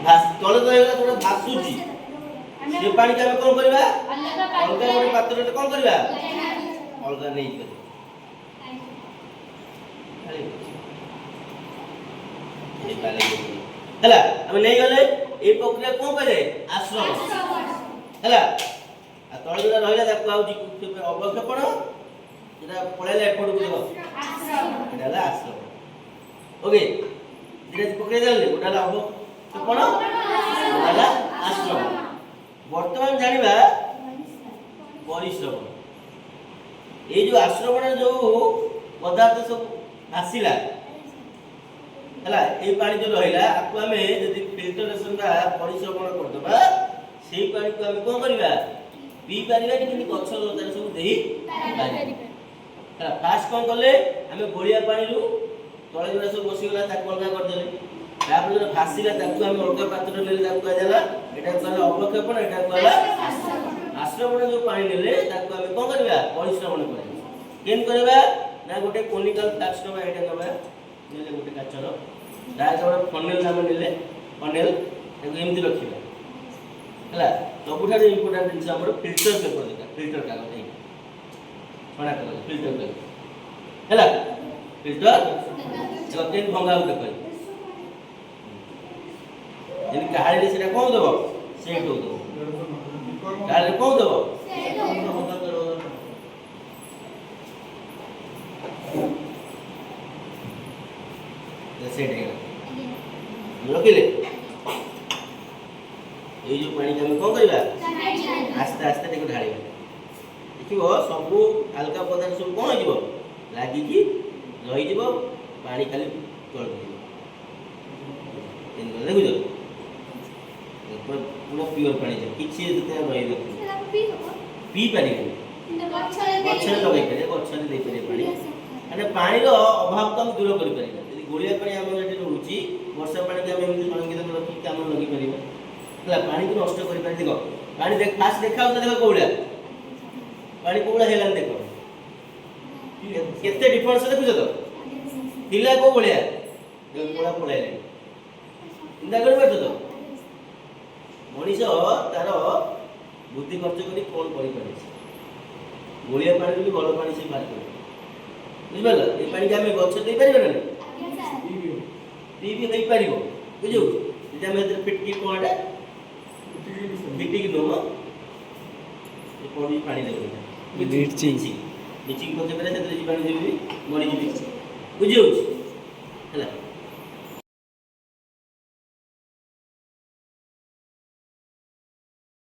तले रहला थोड़ा भासुची से पानी के हम कोन करबा अलगा गोटे पात्र रे कोन करबा अलगा नहीं कर हला हम नहीं गले ए प्रक्रिया कोन करे आश्रम हला आ तले जोरा रहला ताको आउची अवक्षेपण जेटा पळैला एपड को देखो आश्रम एटा आश्रम ओके जेटा प्रक्रिया जानले ओटा अवक्षेपण ओटा आश्रम वर्तमान जानिबा परिश्रम ए जो आश्रमण जो पदार्थ सब आसीला हला ए पानी जो रहिला आकु हमें यदि फिल्टरेशन का परिश्रमण कर दबा सेही पानी को हम कोन करबा पी परिबा कि गछ लता सब देही हला फास्ट कोन करले हमें गोलिया पानी रु तळे जोरा सब बसी गला ताको अलगा कर देले तापर जो फासीला ताको हम अलगा पात्र ले ताको आजला एटा कहला अवक्षेपण एटा कहला आश्रमण जो पानी नेले ताको हम कोन करबा परिश्रमण करबा केन करबा ना गोटे कोनिकल फ्लास्क नबा एटा नबा नेले गोटे काचर दाय जोरा फनेल नाम नेले फनेल एगो एमति रखिबा हला सबुठारे इंपोर्टेंट जिंस हमर फिल्टर पेपर देखा फिल्टर कागज है छणा कागज फिल्टर कागज हला फिल्टर जो केन भंगा देखै यदि कहाड़ी रे सेटा कोन देबो सेट हो देबो कहाड़ी कोन देबो सेट हो सेट है रखिले ये जो पानी हम कोन करबा आस्ते आस्ते देखो ढाळिबा देखिबो सब हल्का पदार्थ सब कोन होइबो लागी की रहि जिवो पानी खाली तळ दिबो इन देखो पूरा प्योर पानी जे किछि जते रहि देखो पी पानी गछरे लगे करे गछरे दे करे पानी अने पानी रो अभाव तो हम दूर करि परिबा गोलिया पानी हम जेटी रहउची वर्षा पानी के हम एमति संगीत रखि काम लगी परिबा हला पानी को नष्ट करि पानी देखो पानी देख फास्ट देखाउ त देखो कोउला पानी कोउला हेलान देखो केते डिफरेंस देखु तो दिला को बोलिया देखो कोउला पळाइले इंदा करबा तो मनीष तार बुद्धि खर्च करी कोन करि पारे गोलिया पानी भी भलो पानी से बात कर बुझबल ए पानी के हम गछ दे परिबा ना पी भी नहीं पारिबो बुझु जे हम फिटकी कोडा फिटकी दोनो ए कोडी पानी देबो मिर्ची मिर्ची को देबे से पानी देबी मरी जीबी बुझु